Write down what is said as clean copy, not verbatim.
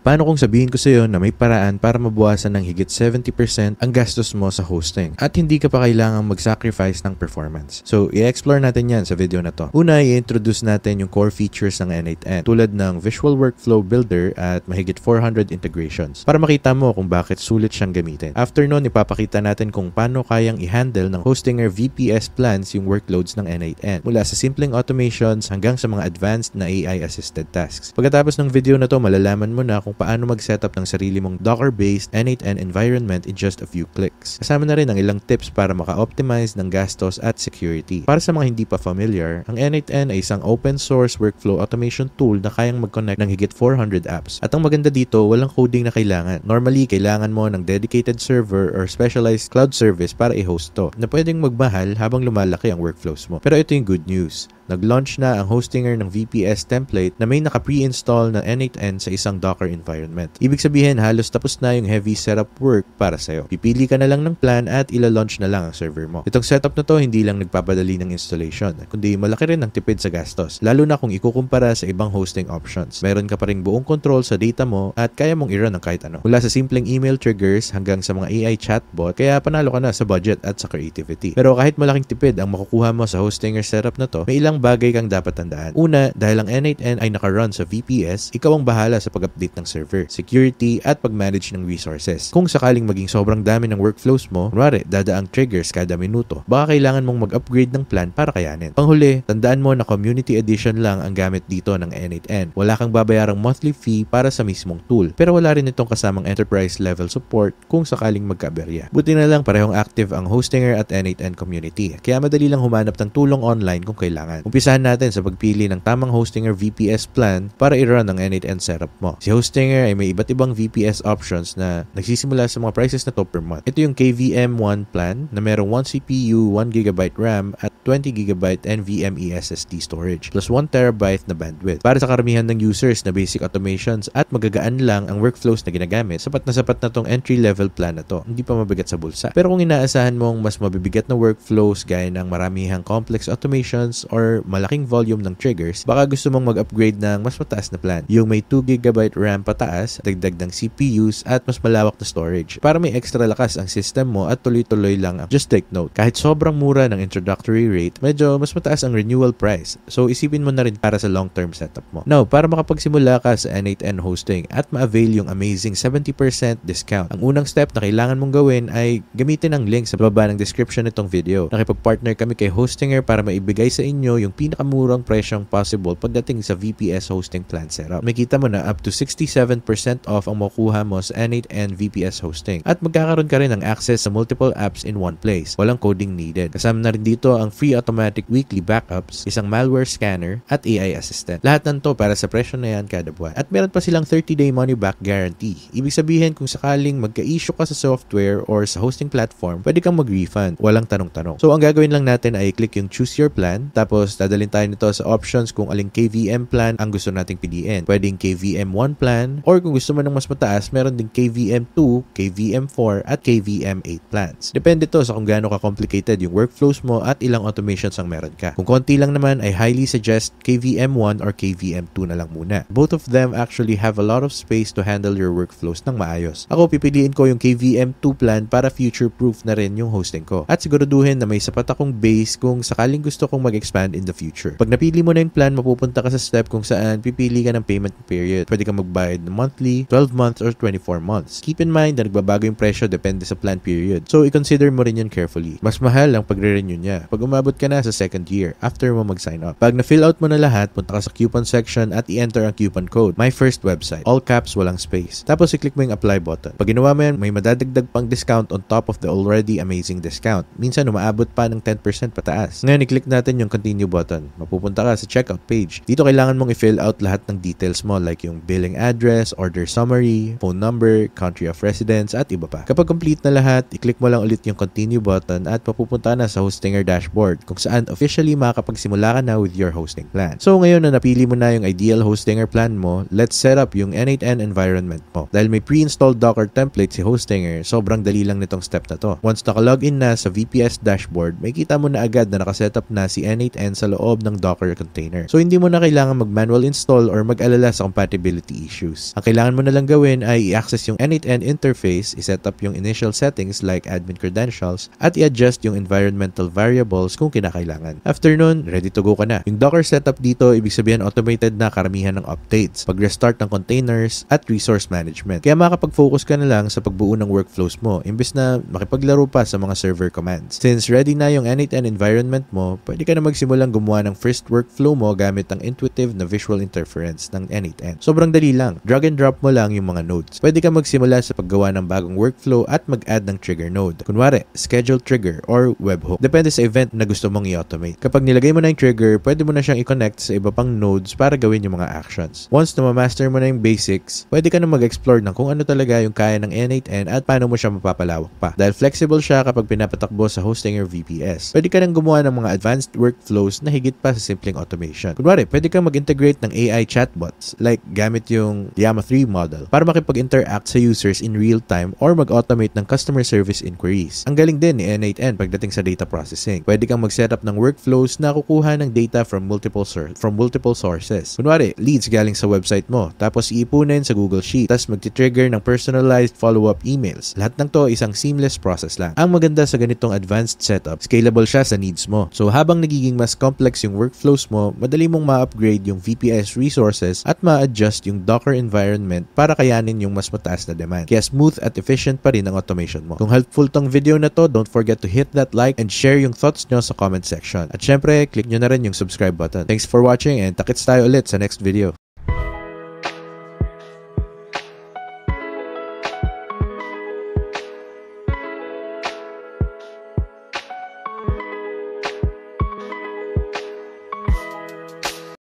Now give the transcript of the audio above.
Paano kung sabihin ko sa iyo na may paraan para mabawasan ng higit 70% ang gastos mo sa hosting at hindi ka pa kailangang mag-sacrifice ng performance? So, i-explore natin yan sa video na to. Una, i-introduce natin yung core features ng N8N tulad ng Visual Workflow Builder at mahigit 400 integrations para makita mo kung bakit sulit siyang gamitin. After nun, ipapakita natin kung paano kayang i-handle ng Hostinger VPS plans yung workloads ng N8N mula sa simpleng automations hanggang sa mga advanced na AI-assisted tasks. Pagkatapos ng video na to, malalaman mo na kung paano mag-setup ng sarili mong Docker-based N8N environment in just a few clicks. Kasama na rin ang ilang tips para maka-optimize ng gastos at security. Para sa mga hindi pa familiar, ang N8N ay isang open-source workflow automation tool na kayang mag-connect ng higit 400 apps. At ang maganda dito, walang coding na kailangan. Normally, kailangan mo ng dedicated server or specialized cloud service para i-host to, na pwedeng magmahal habang lumalaki ang workflows mo. Pero ito yung good news. Nag-launch na ang Hostinger ng VPS template na may naka-pre-install na N8N sa isang Docker environment. Ibig sabihin, halos tapos na yung heavy setup work para sa'yo. Pipili ka na lang ng plan at ila-launch na lang ang server mo. Itong setup na to hindi lang nagpapadali ng installation, kundi malaki rin ang tipid sa gastos, lalo na kung ikukumpara sa ibang hosting options. Meron ka pa rin buong control sa data mo at kaya mong i-run ng kahit ano. Mula sa simpleng email triggers hanggang sa mga AI chatbot, kaya panalo ka na sa budget at sa creativity. Pero kahit malaking tipid ang makukuha mo sa Hostinger setup na to, may ilang bagay kang dapat tandaan. Una, dahil ang N8N ay naka-run sa VPS, ikaw ang bahala sa pag-update ng server, security, at pag-manage ng resources. Kung sakaling maging sobrang dami ng workflows mo, kunwari, dadaang triggers kada minuto, baka kailangan mong mag-upgrade ng plan para kayanin. Panghuli, tandaan mo na community edition lang ang gamit dito ng N8N. Wala kang babayarang monthly fee para sa mismong tool, pero wala rin itong kasamang enterprise level support kung sakaling magkaaberya. Buti na lang parehong active ang Hostinger at N8N community, kaya madali lang humanap ng tulong online kung kailangan. Umpisahan natin sa pagpili ng tamang Hostinger VPS plan para i-run ang N8N setup mo. Si Hostinger ay may iba't ibang VPS options na nagsisimula sa mga prices na to per month. Ito yung KVM1 plan na merong 1 CPU, 1GB RAM at 20GB NVMe SSD storage plus 1TB na bandwidth. Para sa karamihan ng users na basic automations at magagaan lang ang workflows na ginagamit, sapat na tong entry-level plan na to. Hindi pa mabigat sa bulsa. Pero kung inaasahan mong mas mabibigat na workflows gaya ng maramihang complex automations or malaking volume ng triggers, baka gusto mong mag-upgrade ng mas mataas na plan. Yung may 2GB RAM pataas, dagdag ng CPUs at mas malawak na storage para may extra lakas ang system mo at tuloy-tuloy lang ang. Just take note, kahit sobrang mura ng introductory rate, medyo mas mataas ang renewal price. So isipin mo na rin para sa long-term setup mo. Now, para makapagsimula ka sa N8N hosting at ma-avail yung amazing 70% discount, ang unang step na kailangan mong gawin ay gamitin ang link sa baba ng description nitong video. Nakipag-partner kami kay Hostinger para maibigay sa inyo yung pinakamurang presyong possible pagdating sa VPS hosting plan setup. Makita mo na up to 67% off ang makuha mo sa N8N VPS hosting at magkakaroon ka rin ng access sa multiple apps in one place. Walang coding needed. Kasama na rin dito ang free automatic weekly backups, isang malware scanner at AI assistant. Lahat ng to para sa presyo na yan kada buwan. At meron pa silang 30-day money-back guarantee. Ibig sabihin kung sakaling magka-issue ka sa software or sa hosting platform, pwede kang mag-refund. Walang tanong-tanong. So ang gagawin lang natin ay click yung choose your plan, tapos dadalhin tayo nito sa options kung aling KVM plan ang gusto nating piliin. Pwedeng KVM1 plan or kung gusto mo ng mas mataas, meron ding KVM2, KVM4 at KVM8 plans. Depende to sa kung gaano ka-complicated yung workflows mo at ilang automations ang meron ka. Kung konti lang naman, I highly suggest KVM1 or KVM2 na lang muna. Both of them actually have a lot of space to handle your workflows ng maayos. Ako, pipiliin ko yung KVM2 plan para future-proof na rin yung hosting ko. At siguraduhin na may sapat akong base kung sakaling gusto kong mag-expand in the future. Pag napili mo na yung plan, mapupunta ka sa step kung saan pipili ka ng payment period. Pwede kang magbayad ng monthly, 12 months, or 24 months. Keep in mind na nagbabago yung presyo depende sa plan period. So, i-consider mo rin yun carefully. Mas mahal ang pagre-renew niya pag umabot ka na sa second year after mo mag-sign up. Pag na-fill out mo na lahat, punta ka sa coupon section at i-enter ang coupon code. My first website. All caps, walang space. Tapos, i-click mo yung apply button. Pag ginawa mo yan, may madadagdag pang discount on top of the already amazing discount. Minsan, umaabot pa ng 10% pataas. Ngayon, i-click natin yung continue button. Mapupunta ka sa checkout page. Dito, kailangan mong i-fill out lahat ng details mo like yung billing address, order summary, phone number, country of residence, at iba pa. Kapag complete na lahat, i-click mo lang ulit yung continue button at papupunta na sa Hostinger dashboard dashboard kung saan officially makakapagsimula ka na with your hosting plan. So ngayon na napili mo na yung ideal Hostinger plan mo, let's set up yung N8N environment mo. Dahil may pre-installed Docker template si Hostinger, sobrang dali lang nitong step na to. Once naka-login na sa VPS dashboard, may kita mo na agad na nakasetup na si N8N sa loob ng Docker container. So hindi mo na kailangan mag-manual install or mag-alala sa compatibility issues. Ang kailangan mo na lang gawin ay i-access yung N8N interface, i-set up yung initial settings like admin credentials, at i-adjust yung environmental variables kung kinakailangan. After nun, ready to go ka na. Yung Docker setup dito, ibig sabihin automated na karamihan ng updates, pag-restart ng containers, at resource management. Kaya makakapag-focus ka na lang sa pagbuo ng workflows mo, imbes na makipaglaro pa sa mga server commands. Since ready na yung N8N environment mo, pwede ka na magsimulang gumawa ng first workflow mo gamit ang intuitive na visual interference ng N8N. Sobrang dali lang. Drag and drop mo lang yung mga nodes. Pwede ka magsimula sa paggawa ng bagong workflow at mag-add ng trigger node. Kunwari, schedule trigger or webhook. Depende sa event na gusto mong i-automate. Kapag nilagay mo na yung trigger, pwede mo na siyang i-connect sa iba pang nodes para gawin yung mga actions. Once na ma-master mo na yung basics, pwede ka na mag-explore ng kung ano talaga yung kaya ng N8N at paano mo siya mapapalawak pa. Dahil flexible siya kapag pinapatakbo sa Hostinger VPS. Pwede ka nang gumawa ng mga advanced workflows na higit pa sa simpleng automation. Kunwari, pwede kang mag-integrate ng AI chatbots like gamit yung Llama 3 model para makipag-interact sa users in real time or mag-automate ng customer service inquiries. Ang galing din ni N8N pagdating sa data processing. Pwede kang mag-setup ng workflows na kukuha ng data from multiple sources. Kunwari, leads galing sa website mo, tapos iipunin sa Google Sheet, tapos mag-trigger ng personalized follow-up emails. Lahat ng to isang seamless process lang. Ang maganda sa ganitong advanced setup, scalable siya sa needs mo. So habang nagiging mas complex yung workflows mo, madali mong ma-upgrade yung VPS resources at ma-adjust yung Docker environment para kayanin yung mas mataas na demand. Kaya smooth at efficient pa rin ang automation mo. Kung helpful tong video na to, don't forget to hit that like and share yung thoughts nyo sa comment section. At syempre, click nyo na rin yung subscribe button. Thanks for watching and takits tayo ulit sa next video.